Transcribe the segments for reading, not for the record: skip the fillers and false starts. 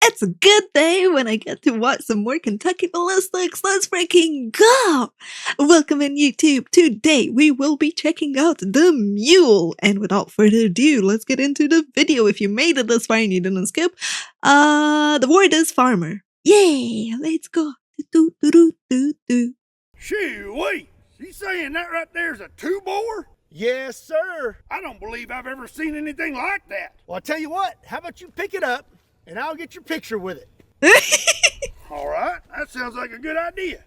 It's a good day when I get to watch some more Kentucky Ballistics. Let's freaking go! Welcome in YouTube. Today we will be checking out the Mule. And without further ado, let's get into the video. If you made it this far and you didn't skip, the word is farmer. Yay! Let's go. Shoo, wait! You saying that right there's a 2-bore? Yes, sir. I don't believe I've ever seen anything like that. Well, I'll tell you what. How about you pick it up, and I'll get your picture with it. All right, that sounds like a good idea.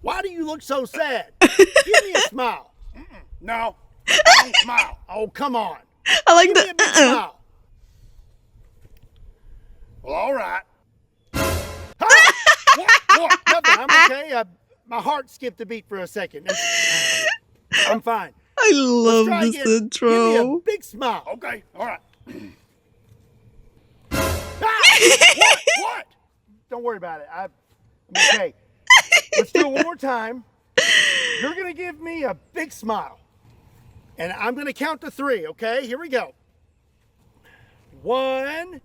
Why do you look so sad? Give me a smile. No, I don't smile. Oh, come on. I like Give me a big that. smile. Well, all right. What? Nothing. I'm okay. My heart skipped a beat for a second. I'm fine. I love Try this again. intro. Give me a big smile. Okay, all right. What? Don't worry about it. I'm okay. Let's do it one more time. You're going to give me a big smile. And I'm going to count to 3, okay? Here we go. 1,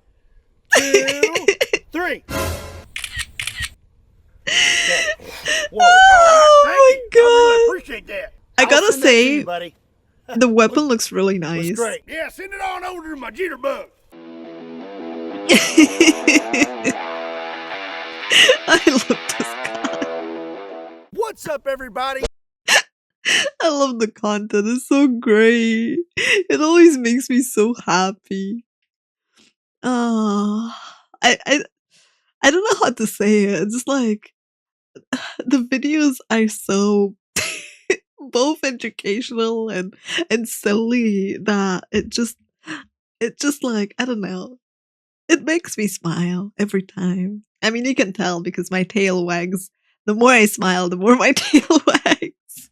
2, 3. Okay. Whoa. Oh Thank you. I really my god. appreciate that. I gotta I'll send that to say, you, buddy. the weapon looks really nice. Looks great. Yeah, send it on over to my jitterbug. I love this guy. What's up, everybody? I love the content. It's so great. It always makes me so happy. I don't know how to say it. It's just like the videos are so both educational and silly that it just like, I don't know. It makes me smile every time. I mean, you can tell because my tail wags. The more I smile, the more my tail wags.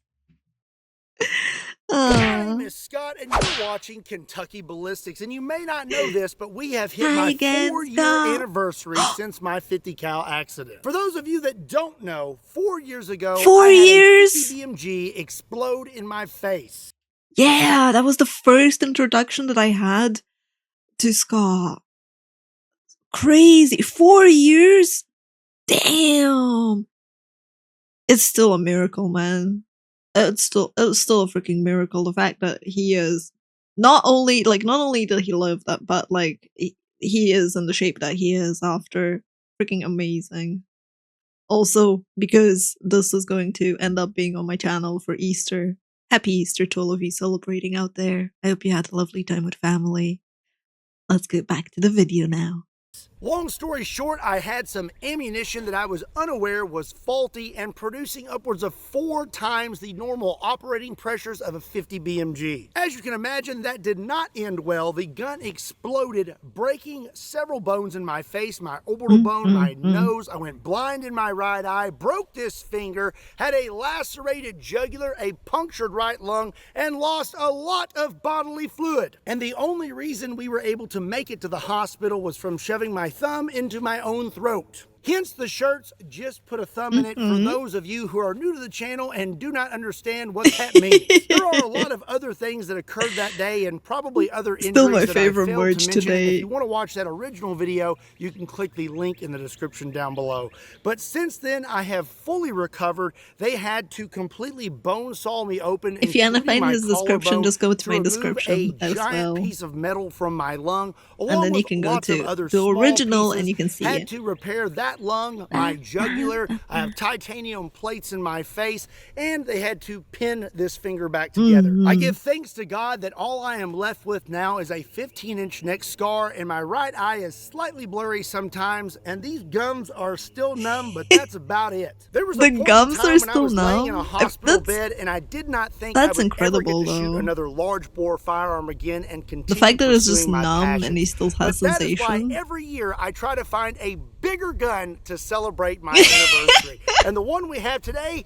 My name is Scott, and you're watching Kentucky Ballistics. And you may not know this, but we have hit Hi my again, 4-year Scott. anniversary since my 50 cal accident. For those of you that don't know, 4 years ago, 4 I had years? a 50 BMG explode in my face. Yeah, that was the first introduction that I had to Scott. Crazy. 4 years? Damn. It's still a miracle, man. It's still a freaking miracle. The fact that he is not only did he live that, but like he is in the shape that he is after. Freaking amazing. Also, because this is going to end up being on my channel for Easter. Happy Easter to all of you celebrating out there. I hope you had a lovely time with family. Let's get back to the video now. Long story short, I had some ammunition that I was unaware was faulty and producing upwards of 4 times the normal operating pressures of a 50 BMG. As you can imagine, that did not end well. The gun exploded, breaking several bones in my face, my orbital bone, my nose. I went blind in my right eye, broke this finger, had a lacerated jugular, a punctured right lung, and lost a lot of bodily fluid. And the only reason we were able to make it to the hospital was from shoving my thumb into my own throat. Hence the shirts, just put a thumb in it for those of you who are new to the channel and do not understand what that means. There are a lot of other things that occurred that day and probably other injuries Still my that favorite I failed merch to mention. today. If you want to watch that original video, you can click the link in the description down below. But since then, I have fully recovered. They had to completely bone saw me open. If you want to including find my his description, collarbone, just go to my remove description a as giant well. piece of metal from my lung, And along then you with can go lots of to other the small original pieces. and you can see Had it. to repair that lung, my jugular. I have titanium plates in my face, and they had to pin this finger back together. I give thanks to God that all I am left with now is a 15-inch neck scar, and my right eye is slightly blurry sometimes, and these gums are still numb, but that's about it. There was a The point in gums time are when I still was laying in a numb? hospital That's- bed, and I did not think I that's would incredible, ever get to shoot though. another large bore firearm again and continue The fact that it's just pursuing my numb passion. and he still has But that is why sensation. every year I try to find a bigger gun to celebrate my anniversary. And the one we have today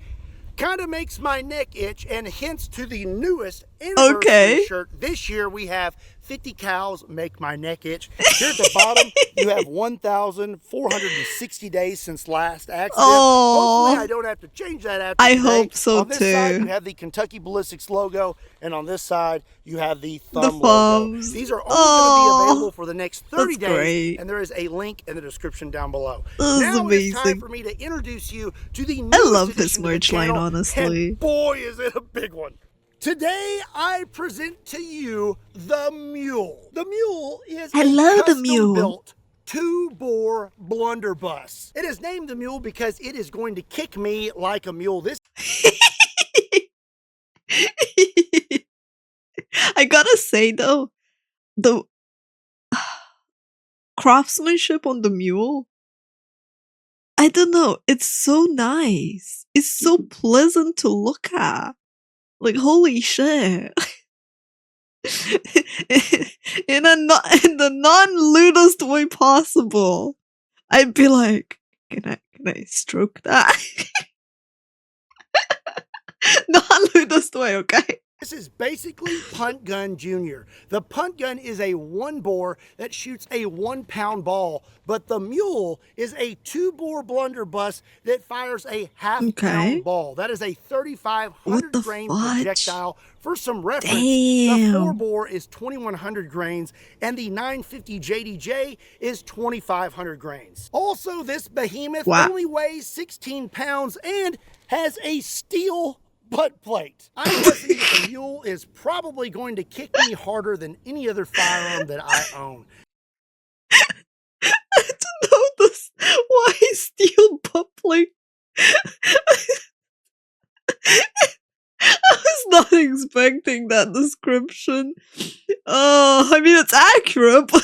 kind of makes my neck itch, and hence to the newest anniversary shirt. This year we have 50 cows make my neck itch. Here at the bottom, you have 1,460 days since last accident. Oh, Hopefully I don't have to change that after I today. hope so On this side, you too. have the Kentucky Ballistics logo, and on this side, you have the The thumb logo. thumbs. These are only going to be Oh, available for the next 30 that's days, great. and there is a link in the description down below. This is Now it's time amazing. for me to introduce you to the I newest love his addition to the merch line, channel, honestly. and boy, is it a big one. Today, I present to you the Mule. The Mule is I a love the Mule. custom-built 2-bore blunderbuss. It is named the Mule because it is going to kick me like a mule. This I gotta say though, the craftsmanship on the Mule, I don't know, it's so nice. It's so pleasant to look at. Like, holy shit. in the non-lewdest way possible. I'd be like, can I stroke that? Non-lewdest way, okay? This is basically Punt Gun Junior. The Punt Gun is a 1-bore that shoots a 1-pound ball, but the Mule is a 2-bore blunderbuss that fires a half-pound ball. That is a 3,500 grain projectile. For some reference, the 4-bore is 2,100 grains, and the 950 JDJ is 2,500 grains. Also, this behemoth only weighs 16 pounds and has a steel butt plate. I'm guessing that the Mule is probably going to kick me harder than any other firearm that I own. I don't know this. Why steel butt plate? I was not expecting that description. I mean, it's accurate, but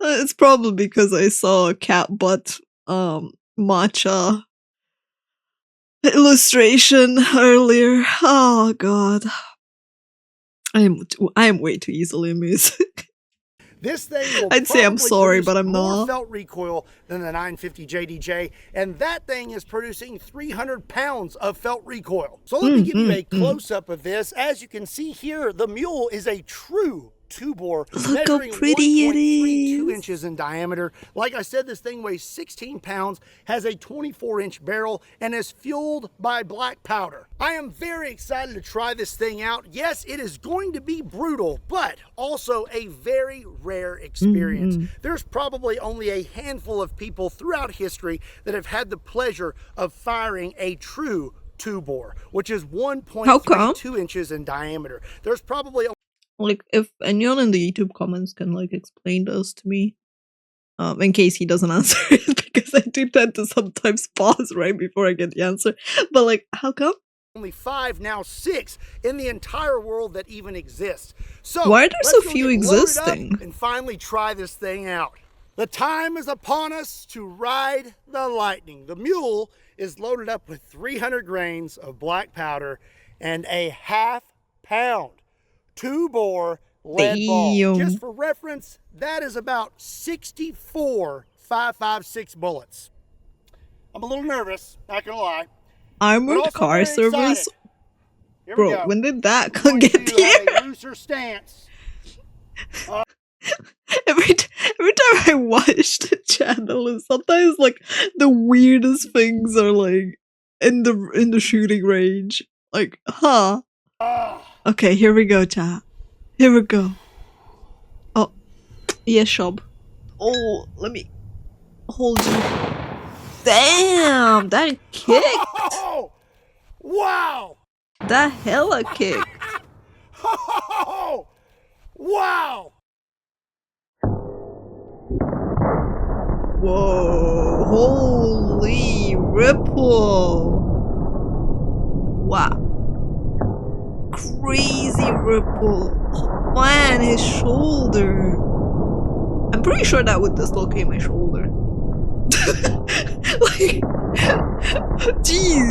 it's probably because I saw a cat butt matcha illustration earlier. Oh god, I am way too easily amused. This thing will I'd say I'm sorry, but I'm more not. felt recoil than the 950 JDJ, and that thing is producing 300 pounds of felt recoil. So let me give you a close-up of this. As you can see here, the Mule is a true 2-bore, measuring 1.32 inches in diameter. Like I said, this thing weighs 16 pounds, has a 24-inch barrel, and is fueled by black powder. I am very excited to try this thing out. Yes, it is going to be brutal, but also a very rare experience. There's probably only a handful of people throughout history that have had the pleasure of firing a true 2-bore, which is 1.32 inches in diameter. There's probably like, if anyone in the YouTube comments can like explain this to me, in case he doesn't answer it, because I do tend to sometimes pause right before I get the answer. But like, how come? Only 5, now 6 in the entire world that even exist. So why are there so few existing? And finally try this thing out. The time is upon us to ride the lightning. The Mule is loaded up with 300 grains of black powder and a half-pound 2-bore lead ball. Just for reference, that is about 64 .556 bullets. I'm a little nervous, not gonna lie. Armored car service? Bro, when did that get here? A looser stance. Every time I watch the channel, and sometimes like the weirdest things are like in the shooting range. Like, huh? Okay, here we go, chat. Here we go. Oh, yes, Shob. Oh, let me hold you. Damn, that kicked. Oh, wow. That hella kicked. Oh, wow. Whoa, holy ripple. Wow. Crazy ripple. Oh, man, his shoulder. I'm pretty sure that would dislocate my shoulder. Like, gee.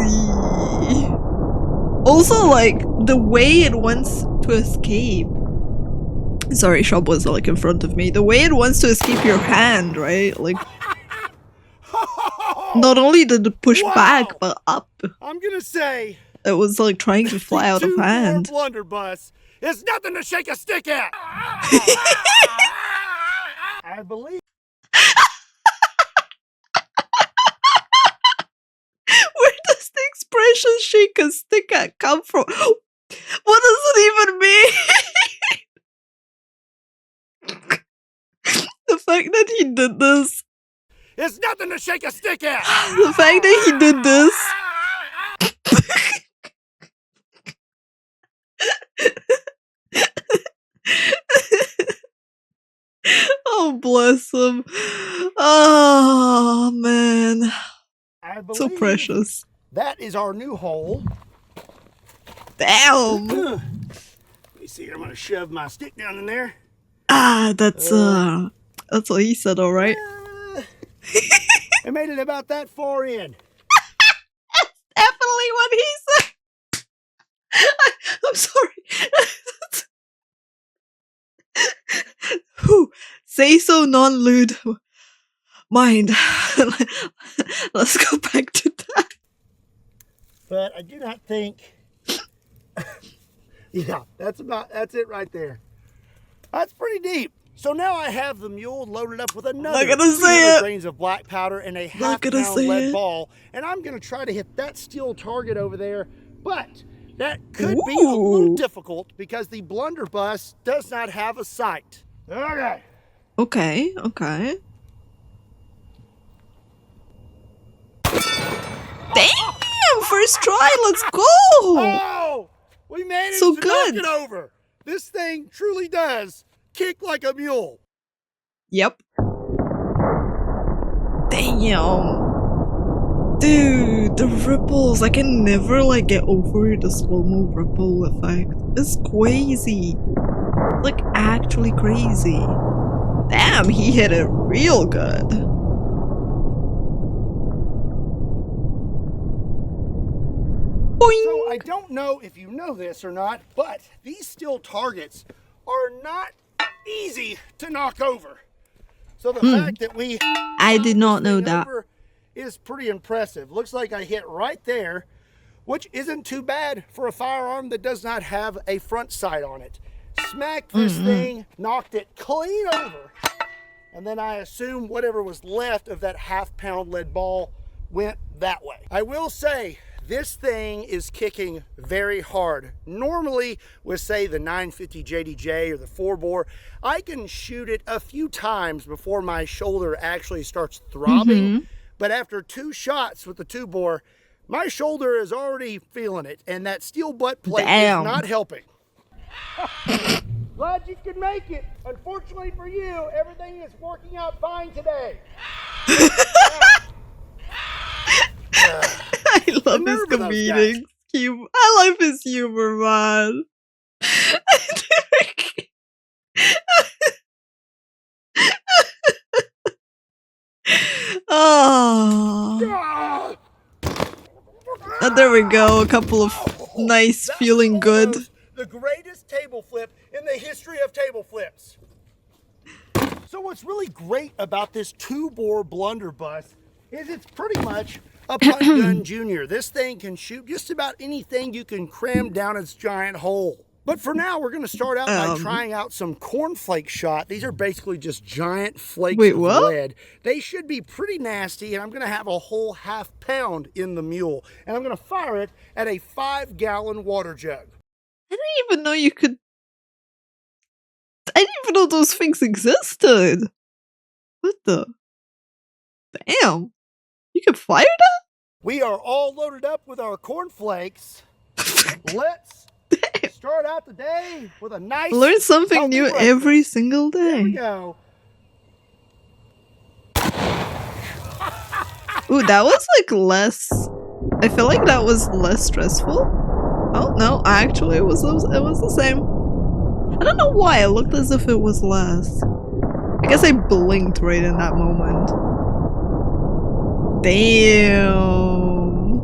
Also, like, the way it wants to escape. Sorry, Shob was like in front of me. The way it wants to escape your hand, right? Like, not only did it push back, but up. I'm gonna say it was like trying to fly out of hand. Blunderbuss is nothing to shake a stick at. I believe. Where does the expression shake a stick at come from? What does it even mean? The fact that he did this. It's nothing to shake a stick at. The fact that he did this. Oh, bless him. Oh, man. I believe So precious. that is our new hole. Damn. Let me see. I'm gonna shove my stick down in there. Ah, that's what he said, alright. I made it about that far in. Definitely what he said. I'm sorry. Whew. Say so non-lewd. Mind. Let's go back to that. But I do not think. Yeah, that's it right there. That's pretty deep. So now I have the mule loaded up with another 300 grains of black powder and a half-pound lead ball, and I'm gonna try to hit that steel target over there. But that could be a little difficult because the blunderbuss does not have a sight. Okay. Okay, okay. Damn! First try, let's go! Oh! We managed to knock it over. This thing truly does kick like a mule. Yep. Damn. Dude, the ripples. I can never like get over the slow-mo ripple effect. It's crazy. Like actually crazy. Damn, he hit it real good. Boing. So I don't know if you know this or not, but these steel targets are not easy to knock over. So the fact that we I did not know that is pretty impressive. Looks like I hit right there, which isn't too bad for a firearm that does not have a front sight on it. Smacked this thing, knocked it clean over, and then I assume whatever was left of that half-pound lead ball went that way. I will say, this thing is kicking very hard. Normally, with say the 950 JDJ or the 4-bore, I can shoot it a few times before my shoulder actually starts throbbing. But after 2 shots with the 2-bore, my shoulder is already feeling it, and that steel butt plate is not helping. Glad you could make it. Unfortunately for you, everything is working out fine today. I love his comedic humor. I love his humor, man. Oh. And there we go. A couple of nice feeling good. The greatest table flip in the history of table flips. So what's really great about this 2-bore blunderbuss is it's pretty much a punt gun junior. This thing can shoot just about anything you can cram down its giant hole. But for now, we're going to start out by trying out some cornflake shot. These are basically just giant flakes of lead. They should be pretty nasty, and I'm going to have a whole half-pound in the mule. And I'm going to fire it at a 5-gallon water jug. I didn't even know you could... I didn't even know those things existed. What the... Damn. You can fire that? We are all loaded up with our cornflakes. Let's start out the day with a nice... Learn something new breakfast. every single day. There we go. Ooh, that was like less... I feel like that was less stressful. Oh, no, actually it was the same. I don't know why, it looked as if it was less. I guess I blinked right in that moment. Damn.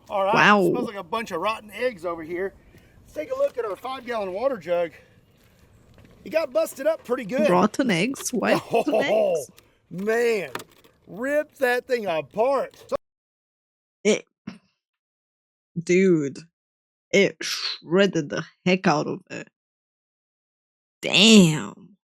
All right, wow. Smells like a bunch of rotten eggs over here. Let's take a look at our 5-gallon water jug. It got busted up pretty good. Rotten eggs? What? Oh, man. Ripped that thing apart. Dude, it shredded the heck out of it. Damn.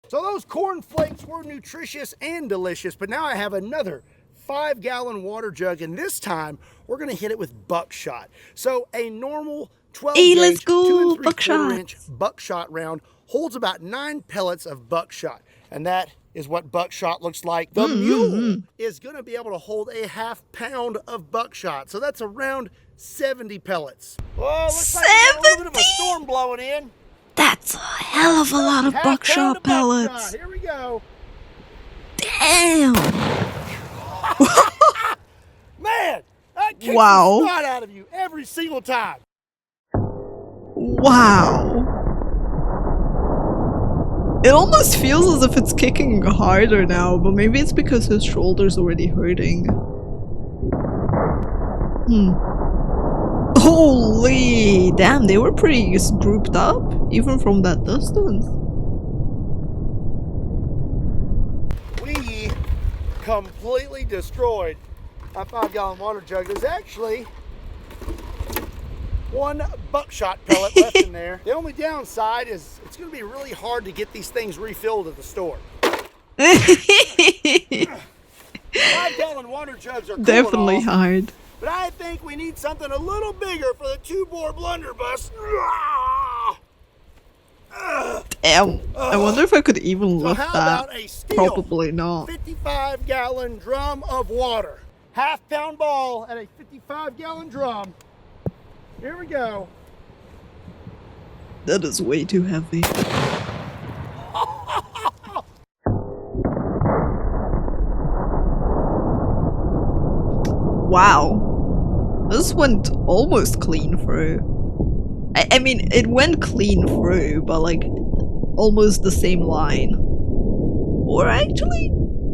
So those corn flakes were nutritious and delicious, but now I have another 5-gallon water jug, and this time we're gonna hit it with buckshot. So a normal 12 Hey, gauge, let's go, 2 3/4 inch buckshot. buckshot round holds about 9 pellets of buckshot, and that is what buckshot looks like. The Mule is gonna be able to hold a ½ pound of buckshot, so that's around 70 pellets. Oh, looks like we got a little bit of a storm blowing in. That's a hell of a lot of ½ pound buckshot of pellets. buckshot. Here we go. Damn. Man, that kicks Wow. the snot out of you every single time. Wow. It almost feels as if it's kicking harder now, but maybe it's because his shoulder's already hurting. Holy damn, they were pretty grouped up, even from that distance. We completely destroyed my 5-gallon water jug. There's actually 1 buckshot pellet left in there. The only downside is it's going to be really hard to get these things refilled at the store. 5-gallon water jugs are cool Definitely and all, hard. but I think we need something a little bigger for the 2-bore blunderbuss. Damn. I wonder if I could even So lift how that. about a steel Probably not. 55-gallon drum of water? ½ pound ball and a 55-gallon drum. Here we go. That is way too heavy. Wow. This went almost clean through. I mean, it went clean through, but like, almost the same line. Or actually,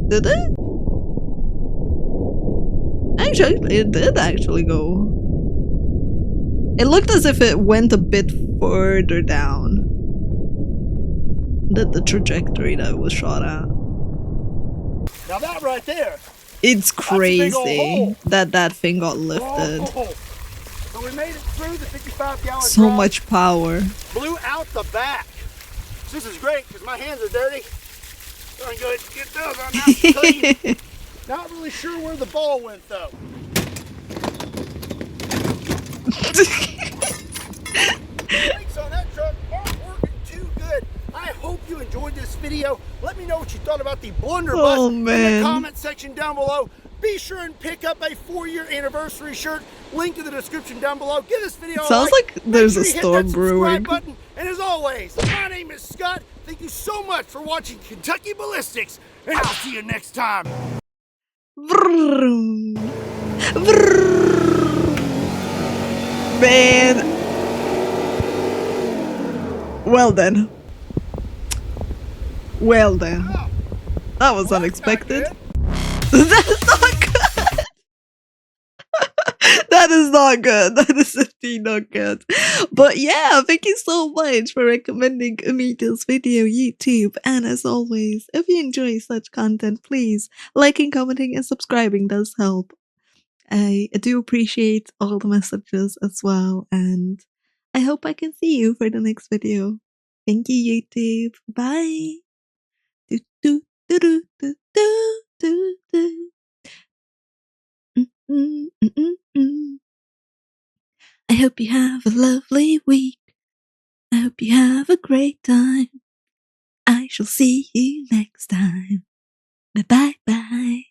did it? Actually, it did actually go. It looked as if it went a bit further down than the trajectory that it was shot at. Now that right there. It's a big old crazy hole. that that thing got lifted. Oh, so we made it through the 55-gallon So drum. much power. Blew out the back. This is great because my hands are dirty. Doing good. Get those on nice and clean. Not really sure where the ball went though. Brakes on that truck aren't working too good. I hope you enjoyed this video. Let me know what you thought about the Blunderbuss Oh, in man. the comment section down below. Be sure and pick up a 4-year anniversary shirt. Link in the description down below. Give this video a Sounds like. like there's Make a sure you hit storm that subscribe brewing. button. And as always, my name is Scott. Thank you so much for watching Kentucky Ballistics, and I'll see you next time. Vroom. Vroom. Man. Well then. Well then. Oh, That was well, unexpected. that's not good. That's not good. That is not good. That is indeed not good. But yeah, thank you so much for recommending me this video, YouTube. And as always, if you enjoy such content, please liking, commenting, and subscribing does help. I do appreciate all the messages as well. And I hope I can see you for the next video. Thank you, YouTube. Bye. Do, do, do, do, do, do, do, do. Mm, mm, mm, mm. I hope you have a lovely week. I hope you have a great time. I shall see you next time. Bye bye bye.